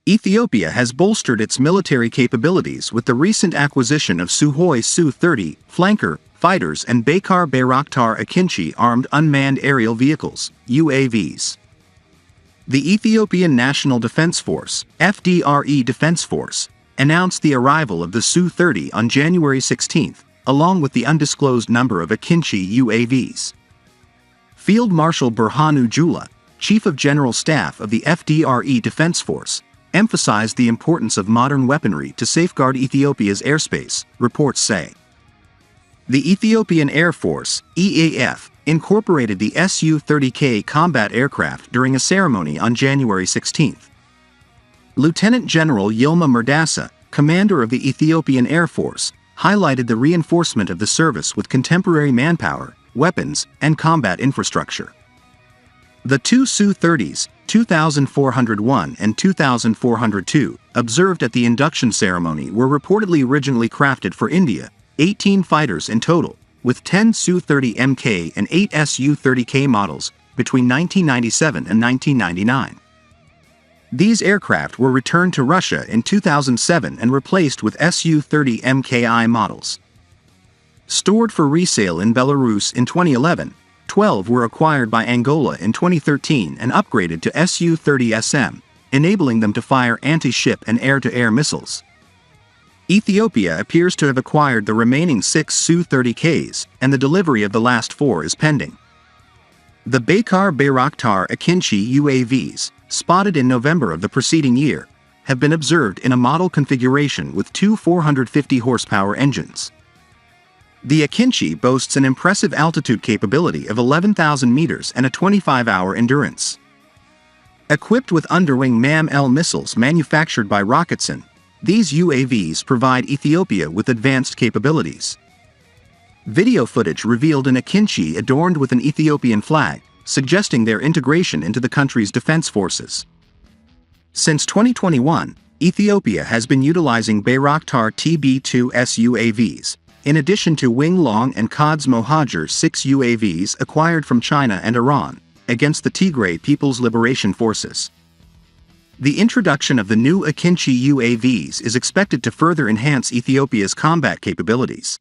Ethiopia has bolstered its military capabilities with the recent acquisition of Sukhoi Su-30 Flanker fighters and Baykar Bayraktar Akıncı armed unmanned aerial vehicles, UAVs. The Ethiopian National Defense Force, FDRE Defense Force, announced the arrival of the Su-30 on January 16, along with the undisclosed number of Akinci UAVs. Field Marshal Birhanu Jula, Chief of General Staff of the FDRE Defense Force, emphasized the importance of modern weaponry to safeguard Ethiopia's airspace, reports say. The Ethiopian Air Force, EAF, incorporated the Su-30K combat aircraft during a ceremony on January 16. Lieutenant General Yilma Merdasa, commander of the Ethiopian Air Force, highlighted the reinforcement of the service with contemporary manpower, weapons, and combat infrastructure. The two Su-30s, 2401 and 2402, observed at the induction ceremony were reportedly originally crafted for India, 18 fighters in total, with 10 Su-30MK and 8 Su-30K models, between 1997 and 1999. These aircraft were returned to Russia in 2007 and replaced with Su-30MKI models. Stored for resale in Belarus in 2011, 12 were acquired by Angola in 2013 and upgraded to Su-30SM, enabling them to fire anti-ship and air-to-air missiles. Ethiopia appears to have acquired the remaining 6 Su-30Ks, and the delivery of the last 4 is pending. The Baykar Bayraktar Akıncı UAVs, spotted in November of the preceding year, have been observed in a model configuration with two 450-horsepower engines. The Akinci boasts an impressive altitude capability of 11,000 meters and a 25-hour endurance. Equipped with underwing MAM-L missiles manufactured by Roketsan, these UAVs provide Ethiopia with advanced capabilities. Video footage revealed an Akinci adorned with an Ethiopian flag, suggesting their integration into the country's defense forces. Since 2021, Ethiopia has been utilizing Bayraktar TB2S UAVs, in addition to Wing Long and Cosmo Hajar 6 UAVs acquired from China and Iran, against the Tigray People's Liberation Forces. The introduction of the new Akinci UAVs is expected to further enhance Ethiopia's combat capabilities.